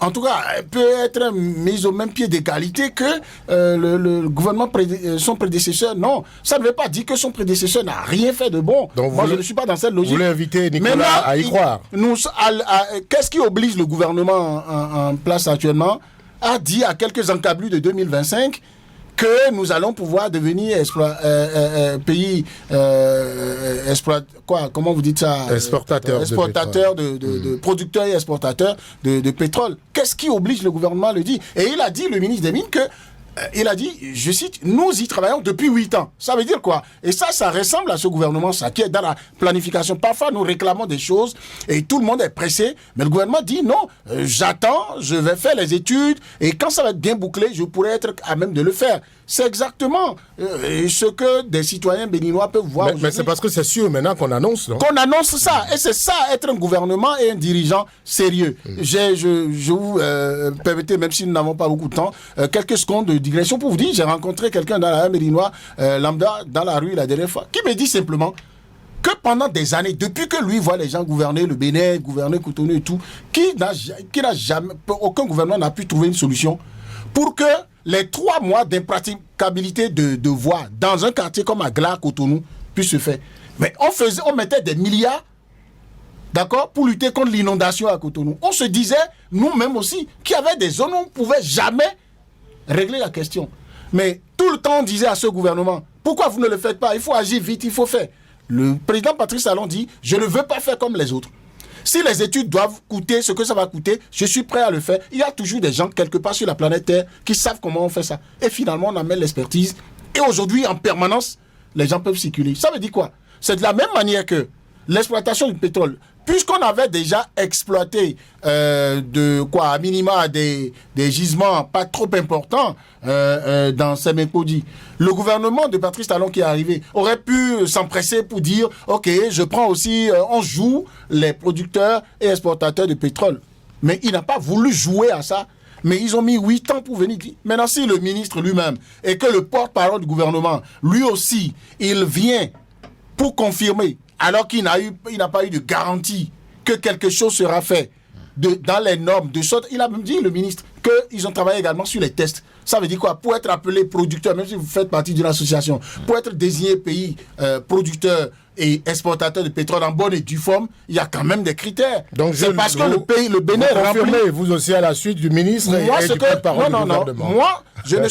En tout cas, peut être mis au même pied d'égalité que le gouvernement, son prédécesseur. Non, ça ne veut pas dire que son prédécesseur n'a rien fait de bon. Donc moi, je ne suis pas dans cette logique. Vous voulez inviter Nicolas à y croire. Qu'est-ce qui oblige le gouvernement en place actuellement à dire à quelques encablures de 2025 que nous allons pouvoir devenir pays comment vous dites ça, exportateur de producteurs et exportateurs de pétrole. Qu'est-ce qui oblige le gouvernement à le dire? Et il a dit, le ministre des Mines, que il a dit, je cite, nous y travaillons depuis 8 ans. Ça veut dire quoi? Et ça ressemble à ce gouvernement, ça, qui est dans la planification. Parfois, nous réclamons des choses et tout le monde est pressé, mais le gouvernement dit non, j'attends, je vais faire les études et quand ça va être bien bouclé, je pourrai être à même de le faire. C'est exactement ce que des citoyens béninois peuvent voir. Mais c'est parce que c'est sûr maintenant qu'on annonce, non? Qu'on annonce ça. Et c'est ça, être un gouvernement et un dirigeant sérieux. Je vous permettez, même si nous n'avons pas beaucoup de temps, quelques secondes de digression pour vous dire, j'ai rencontré quelqu'un dans la béninois, lambda, dans la rue la dernière fois, qui me dit simplement que pendant des années, depuis que lui voit les gens gouverner le Bénin, gouverner Cotonou et tout, aucun gouvernement n'a pu trouver une solution pour que les 3 mois d'impraticabilité de voies dans un quartier comme Agla, Cotonou, puissent se faire. Mais on mettait des milliards, d'accord, pour lutter contre l'inondation à Cotonou. On se disait, nous-mêmes aussi, qu'il y avait des zones où on ne pouvait jamais régler la question. Mais tout le temps, on disait à ce gouvernement, pourquoi vous ne le faites pas? Il faut agir vite, il faut faire. Le président Patrice Talon dit, je ne veux pas faire comme les autres. Si les études doivent coûter ce que ça va coûter, je suis prêt à le faire. Il y a toujours des gens quelque part sur la planète Terre qui savent comment on fait ça. Et finalement, on amène l'expertise. Et aujourd'hui, en permanence, les gens peuvent circuler. Ça veut dire quoi? C'est de la même manière que l'exploitation du pétrole. Puisqu'on avait déjà exploité à minima des gisements pas trop importants dans Sémékodi, le gouvernement de Patrice Talon qui est arrivé aurait pu s'empresser pour dire ok, je prends aussi, on joue les producteurs et exportateurs de pétrole. Mais il n'a pas voulu jouer à ça. Mais ils ont mis 8 ans pour venir dire. Maintenant, si le ministre lui-même et que le porte-parole du gouvernement, lui aussi, il vient pour confirmer, alors qu'il n'a pas eu de garantie que quelque chose sera fait dans les normes de sorte. Il a même dit, le ministre, qu'ils ont travaillé également sur les tests. Ça veut dire quoi? Pour être appelé producteur, même si vous faites partie d'une association, pour être désigné pays producteur et exportateur de pétrole en bonne et due forme, il y a quand même des critères. Donc c'est parce que le Bénin remplit. Vous aussi à la suite du ministre et du porte-parole du gouvernement. Moi, je ne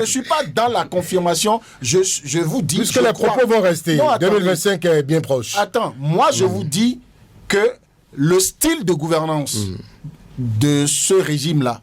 suis pas dans la confirmation. Je vous dis. Puisque les propos vont rester. 2025 est bien proche. Attends, moi je vous dis que le style de gouvernance de ce régime-là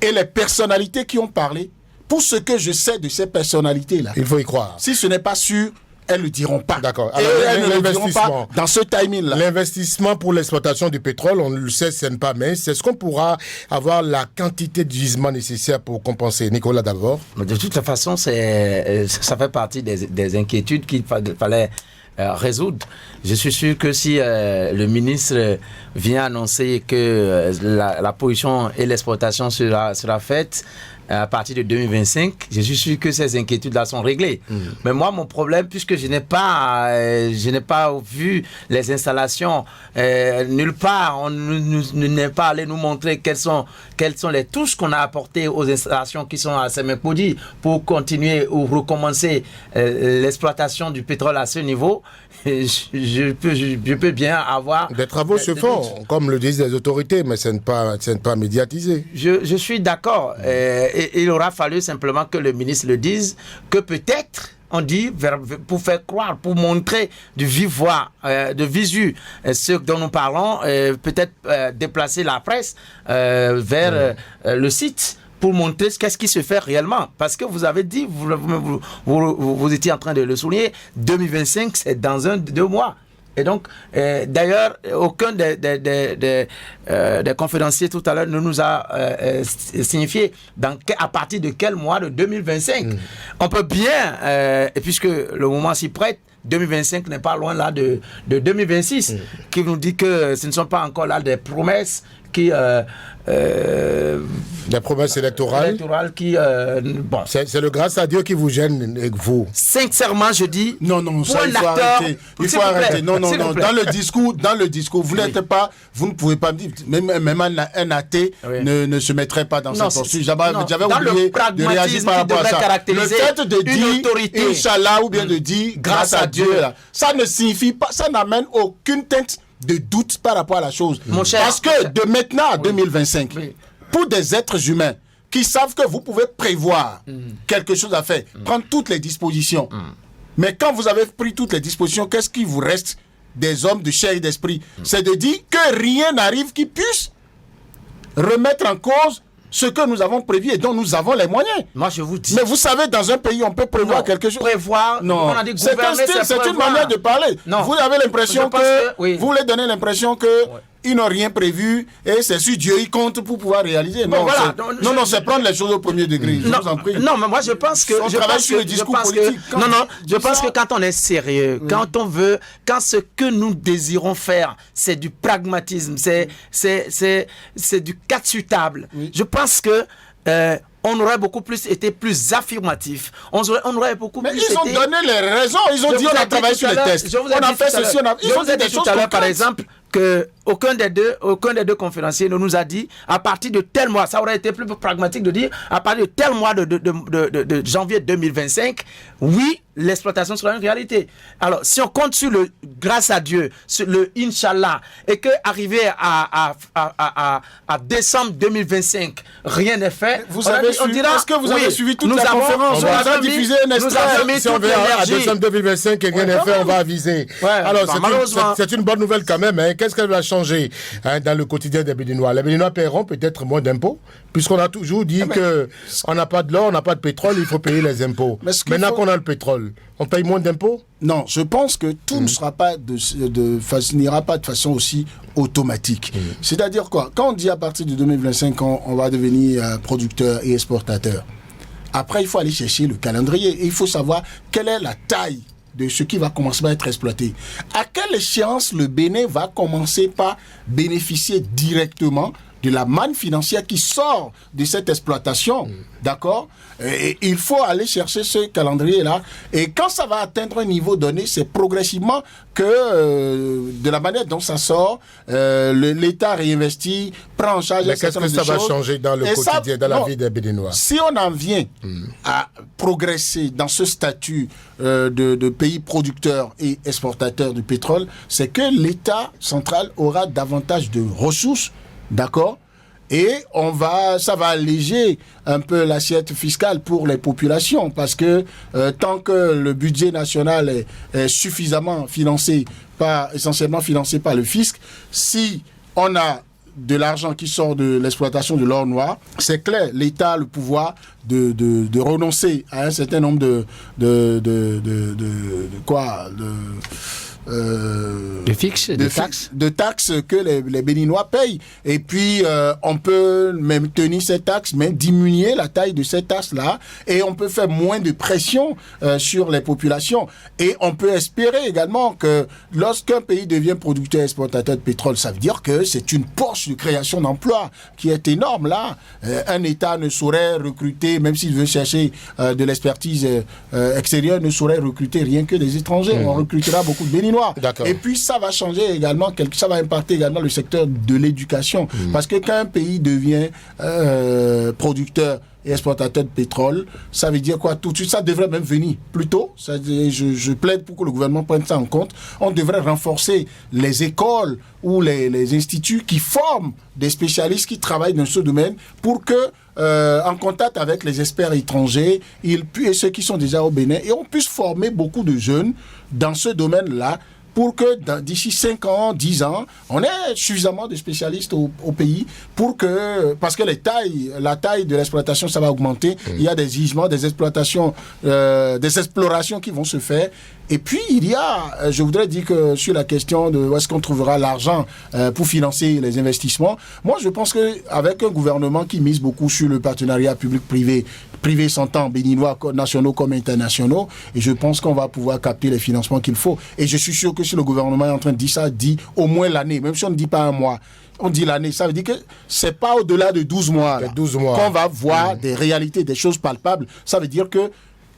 et les personnalités qui ont parlé, pour ce que je sais de ces personnalités-là, il faut y croire. Si ce n'est pas sûr, elles ne le diront pas. D'accord. Alors, elles ne le diront pas dans ce timing-là. L'investissement pour l'exploitation du pétrole, on le sait, ce n'est pas mince. Est-ce qu'on pourra avoir la quantité de gisements nécessaires pour compenser? Nicolas, d'abord. De toute façon, ça fait partie des inquiétudes qu'il fallait résoudre. Je suis sûr que si le ministre vient annoncer que la production et l'exploitation sera faite à partir de 2025, je suis sûr que ces inquiétudes-là sont réglées. Mais moi, mon problème, puisque je n'ai pas vu les installations nulle part, on n'est pas allé nous montrer quelles sont les touches qu'on a apportées aux installations qui sont à Sémékodi pour continuer ou recommencer l'exploitation du pétrole à ce niveau. Je peux bien avoir... Des travaux se font, comme le disent les autorités, mais ce n'est pas médiatisé. Je suis d'accord. Il aura fallu simplement que le ministre le dise, que peut-être, on dit, pour faire croire, pour montrer du vive-voix, de visu, ce dont nous parlons, peut-être déplacer la presse vers le site, pour montrer qu'est-ce qui se fait réellement. Parce que vous avez dit, vous étiez en train de le souligner, 2025, c'est dans 2 mois. Et donc, d'ailleurs, aucun des conférenciers tout à l'heure ne nous a signifié à partir de quel mois de 2025. On peut bien, et puisque le moment s'y prête, 2025 n'est pas loin là de 2026, qui nous dit que ce ne sont pas encore là des promesses qui... des promesses électorales qui... bon. C'est le grâce à Dieu qui vous gêne, et vous. Sincèrement, je dis... Non, ça, il faut arrêter. Il faut arrêter. Non. Dans le discours, vous n'êtes pas... Vous ne pouvez pas me dire... Même un athée ne se mettrait pas dans cette posture. J'avais oublié de réagir par rapport à ça. Le fait de dire Inch'Allah ou bien de dire grâce à Dieu, ça ne signifie pas... Ça n'amène aucune teinte de doute par rapport à la chose. Parce que de maintenant à 2025, pour des êtres humains qui savent que vous pouvez prévoir quelque chose à faire, prendre toutes les dispositions. Mais quand vous avez pris toutes les dispositions, qu'est-ce qui vous reste des hommes de chair et d'esprit? C'est de dire que rien n'arrive qui puisse remettre en cause ce que nous avons prévu et dont nous avons les moyens. Moi, je vous dis... Mais vous savez, dans un pays, on peut prévoir quelque chose. Prévoir... Non, on a dit c'est un style, c'est une manière de parler. Non. Vous avez l'impression vous voulez donner l'impression que ils n'ont rien prévu et c'est sur Dieu ils comptent pour pouvoir réaliser. Bon, non, c'est prendre les choses au premier degré. Je vous en prie. Non, mais moi je pense que... On travaille sur le discours politique. Je pense que quand on est sérieux, quand ce que nous désirons faire, c'est du pragmatisme, c'est du cas sur table. Je pense que... on aurait beaucoup plus été plus affirmatif. On aurait beaucoup plus été... Mais ils ont donné les raisons. Ils ont dit on a travaillé sur les tests. On a fait ceci, ils ont dit des choses concrètes. Par exemple, que aucun des deux conférenciers ne nous a dit à partir de tel mois, ça aurait été plus pragmatique de dire à partir de tel mois de janvier 2025, oui, l'exploitation sera une réalité. Alors, si on compte sur le grâce à Dieu, sur le Inch'Allah, et que arrivé à décembre 2025, rien n'est fait, est-ce que vous avez suivi toute la conférence? On va diffuser un extrait. Si on verra à décembre 2025 et rien n'est fait, on va aviser. Alors, c'est une bonne nouvelle quand même. Qu'est-ce qu'elle va changer dans le quotidien des Béninois? Les Béninois paieront peut-être moins d'impôts, puisqu'on a toujours dit qu'on n'a pas de l'or, on n'a pas de pétrole, il faut payer les impôts. Maintenant qu'on a le pétrole, on paye moins d'impôts? Non, je pense que tout ne sera pas n'ira pas de façon aussi automatique. C'est-à-dire quoi? Quand on dit à partir de 2025, on va devenir producteur et exportateur, après il faut aller chercher le calendrier et il faut savoir quelle est la taille de ce qui va commencer à être exploité. À quelle échéance le Bénin va commencer par bénéficier directement de la manne financière qui sort de cette exploitation, d'accord? Et il faut aller chercher ce calendrier-là. Et quand ça va atteindre un niveau donné, c'est progressivement que, de la manière dont ça sort, l'État réinvestit, prend en charge... Mais qu'est-ce que ça va changer dans le quotidien, dans la vie des Béninois? Si on en vient à progresser dans ce statut de pays producteur et exportateur de pétrole, c'est que l'État central aura davantage de ressources, d'accord? Et ça va alléger un peu l'assiette fiscale pour les populations, parce que tant que le budget national est suffisamment essentiellement financé par le fisc, si on a de l'argent qui sort de l'exploitation de l'or noir, c'est clair, l'État a le pouvoir de renoncer à un certain nombre de taxes que les Béninois payent. Et puis, on peut même tenir ces taxes, mais diminuer la taille de ces taxes-là, et on peut faire moins de pression sur les populations. Et on peut espérer également que lorsqu'un pays devient producteur et exportateur de pétrole, ça veut dire que c'est une poche de création d'emplois qui est énorme là. Un État ne saurait recruter, même s'il veut chercher de l'expertise extérieure, ne saurait recruter rien que des étrangers. On recrutera beaucoup de Béninois. Et puis ça va changer également, ça va impacter également le secteur de l'éducation. Parce que quand un pays devient producteur et exportateur de pétrole, ça veut dire quoi? Tout de suite, ça devrait même venir plus tôt. Je plaide pour que le gouvernement prenne ça en compte. On devrait renforcer les écoles ou les instituts qui forment des spécialistes qui travaillent dans ce domaine pour que, en contact avec les experts étrangers et ceux qui sont déjà au Bénin, et on puisse former beaucoup de jeunes dans ce domaine-là, pour que d'ici 5 ans, 10 ans, on ait suffisamment de spécialistes au pays parce que la taille de l'exploitation, ça va augmenter. Il y a des gisements, des exploitations, des explorations qui vont se faire. Et puis, je voudrais dire que sur la question de où est-ce qu'on trouvera l'argent pour financer les investissements, moi, je pense qu'avec un gouvernement qui mise beaucoup sur le partenariat public-privé, privé s'entend, béninois nationaux comme internationaux, et je pense qu'on va pouvoir capter les financements qu'il faut. Et je suis sûr que si le gouvernement est en train de dire ça, dit au moins l'année, même si on ne dit pas un mois, on dit l'année, ça veut dire que c'est pas au-delà de 12 mois, qu'on va voir des réalités, des choses palpables. Ça veut dire que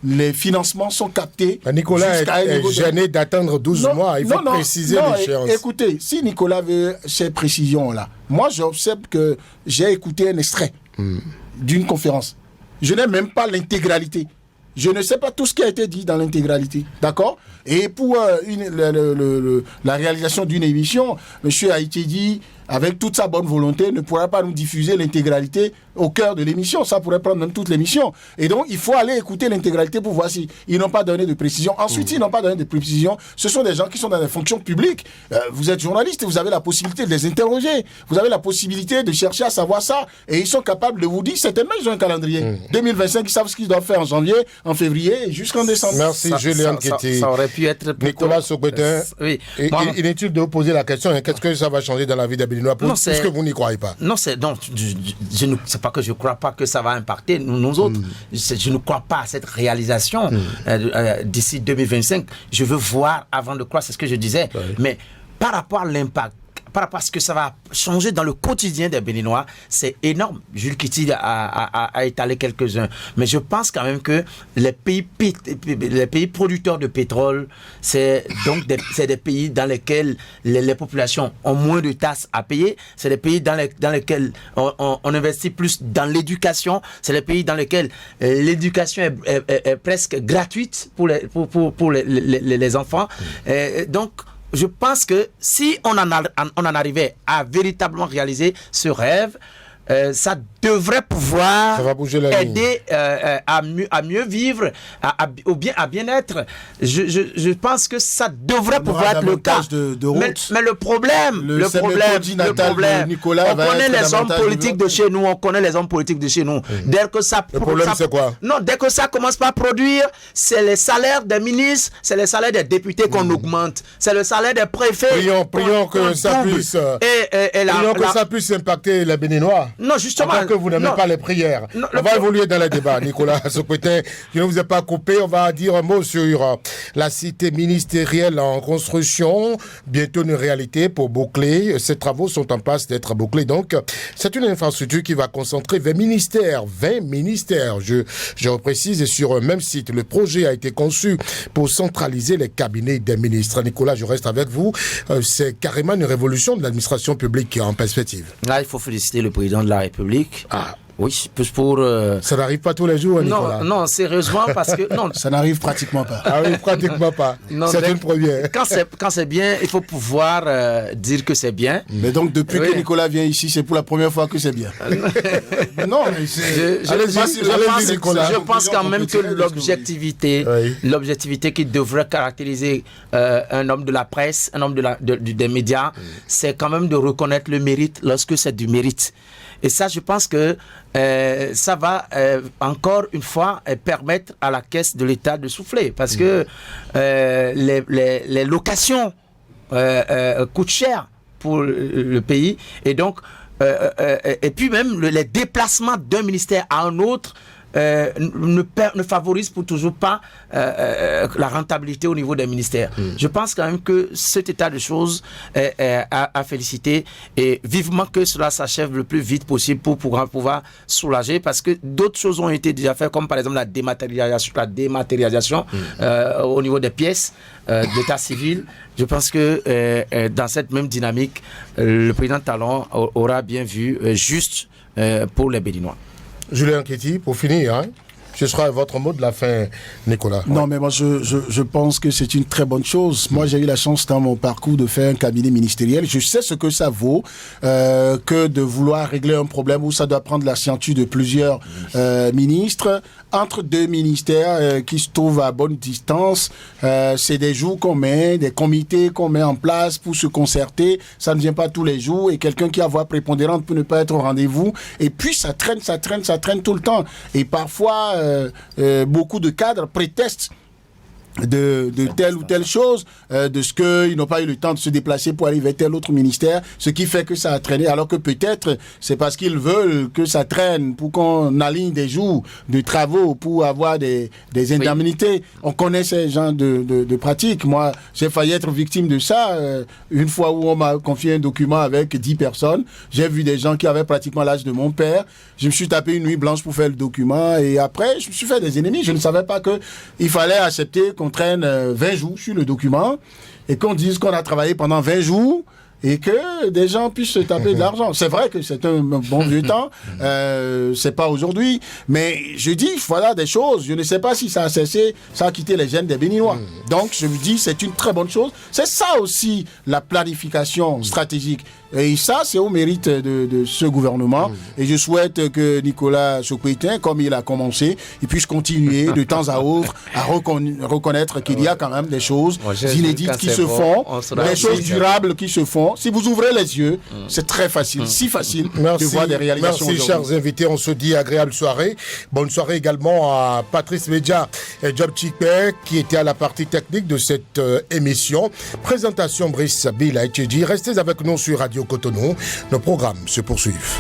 les financements sont captés. Nicolas est gêné d'attendre 12 mois. Il faut préciser l'échéance. Écoutez, si Nicolas veut ces précisions-là, moi j'observe que j'ai écouté un extrait d'une conférence. Je n'ai même pas l'intégralité. Je ne sais pas tout ce qui a été dit dans l'intégralité. D'accord? Et pour la réalisation d'une émission, M. Haïtidi, avec toute sa bonne volonté, ne pourra pas nous diffuser l'intégralité au cœur de l'émission. Ça pourrait prendre même toute l'émission. Et donc, il faut aller écouter l'intégralité pour voir s'ils n'ont pas donné de précision. Ensuite, s'ils n'ont pas donné de précision, ce sont des gens qui sont dans des fonctions publiques. Vous êtes journaliste et vous avez la possibilité de les interroger. Vous avez la possibilité de chercher à savoir ça. Et ils sont capables de vous dire, certainement, ils ont un calendrier. 2025, ils savent ce qu'ils doivent faire en janvier, en février et jusqu'en décembre. Merci, Julien Kété. Ça aurait pu être plutôt... Nicolas Sopetin, oui. Inutile de vous poser la question, qu'est-ce que ça va changer dans la vie des Béninois puisque vous n'y croyez pas? Non, c'est pas que je ne crois pas que ça va impacter nous autres. Je ne crois pas à cette réalisation d'ici 2025. Je veux voir avant de croire, c'est ce que je disais. Oui. Mais par rapport à l'impact, par rapport à ce que ça va changer dans le quotidien des Béninois, c'est énorme. Jules Kéti a étalé quelques-uns. Mais je pense quand même que les pays producteurs de pétrole, c'est des pays dans lesquels les populations ont moins de taxes à payer. C'est des pays dans lesquels on investit plus dans l'éducation. C'est des pays dans lesquels l'éducation est presque gratuite pour les enfants. Donc, je pense que si on en arrivait à véritablement réaliser ce rêve, ça devrait pouvoir aider à mieux vivre, à bien-être. Je pense que ça devrait pouvoir être le cas. Mais le problème, Nicolas, on connaît les hommes politiques de chez nous. Dès que ça, le problème, c'est quoi? Non, dès que ça commence par produire, c'est les salaires des ministres, c'est les salaires des députés qu'on augmente, c'est le salaire des préfets. Prions que ça puisse impacter les Béninois. Non, justement. Tant que vous n'aimez pas les prières. Non, on va évoluer dans le débat, Nicolas Sokoto. Je ne vous ai pas coupé. On va dire un mot sur la cité ministérielle en construction. Bientôt une réalité pour boucler. Ces travaux sont en passe d'être bouclés. Donc, c'est une infrastructure qui va concentrer 20 ministères. 20 ministères. Je reprécise, et sur un même site. Le projet a été conçu pour centraliser les cabinets des ministres. Nicolas, je reste avec vous. C'est carrément une révolution de l'administration publique en perspective. Là, il faut féliciter le président de la République. Oui, plus pour... Ça n'arrive pas tous les jours, Nicolas. Non, sérieusement, parce que... Non, ça n'arrive pratiquement pas. Ah oui, pratiquement pas. C'est une première. Quand c'est bien, il faut pouvoir dire que c'est bien. Mais donc, depuis que Nicolas vient ici, c'est pour la première fois que c'est bien. Non, mais c'est... Je pense quand même que l'objectivité qui devrait caractériser un homme de la presse, un homme des médias, c'est quand même de reconnaître le mérite lorsque c'est du mérite. Et ça, je pense que ça va encore une fois permettre à la caisse de l'État de souffler. Parce que les locations coûtent cher pour le pays. Et donc, et puis même les déplacements d'un ministère à un autre ne favorise pour toujours pas la rentabilité au niveau des ministères. Je pense quand même que cet état de choses est à féliciter et vivement que cela s'achève le plus vite possible pour pouvoir soulager, parce que d'autres choses ont été déjà faites, comme par exemple la dématérialisation au niveau des pièces d'état civil. Je pense que dans cette même dynamique, le président Talon aura bien vu juste pour les Béninois. Julien Kéti, pour finir, ce sera votre mot de la fin, Nicolas. Non, mais moi, je pense que c'est une très bonne chose. Moi, j'ai eu la chance dans mon parcours de faire un cabinet ministériel. Je sais ce que ça vaut que de vouloir régler un problème où ça doit prendre la signature de plusieurs ministres. Entre deux ministères qui se trouvent à bonne distance, c'est des jours qu'on met, des comités qu'on met en place pour se concerter. Ça ne vient pas tous les jours et quelqu'un qui a voix prépondérante peut ne pas être au rendez-vous. Et puis, ça traîne tout le temps. Et parfois, beaucoup de cadres prétestent de telle ou telle chose, de ce qu'ils n'ont pas eu le temps de se déplacer pour aller vers tel autre ministère, ce qui fait que ça a traîné, alors que peut-être c'est parce qu'ils veulent que ça traîne pour qu'on aligne des jours de travaux pour avoir des indemnités. Oui. On connaît ces genres de pratiques. Moi, j'ai failli être victime de ça une fois où on m'a confié un document avec 10 personnes. J'ai vu des gens qui avaient pratiquement l'âge de mon père. Je me suis tapé une nuit blanche pour faire le document et après, je me suis fait des ennemis. Je ne savais pas qu'il fallait accepter qu'on traîne 20 jours sur le document et qu'on dise qu'on a travaillé pendant 20 jours et que des gens puissent se taper de l'argent. C'est vrai que c'est un bon vieux temps, c'est pas aujourd'hui, mais je dis, voilà des choses, je ne sais pas si ça a cessé, ça a quitté les gènes des Béninois. Donc je me dis, c'est une très bonne chose. C'est ça aussi, la planification stratégique. Et ça, c'est au mérite de ce gouvernement. Et je souhaite que Nicolas Sokoto, comme il a commencé, il puisse continuer de temps à autre à reconnaître qu'il y a quand même des choses inédites qui se font, des choses durables qui se font. Si vous ouvrez les yeux, c'est très facile, si facile de voir des réalisations. Merci, chers invités. On se dit agréable soirée. Bonne soirée également à Patrice Média et Job Chikpe, qui était à la partie technique de cette émission. Présentation Brice Sabila et Tchédji. Restez avec nous sur Radio Cotonou. Nos programmes se poursuivent.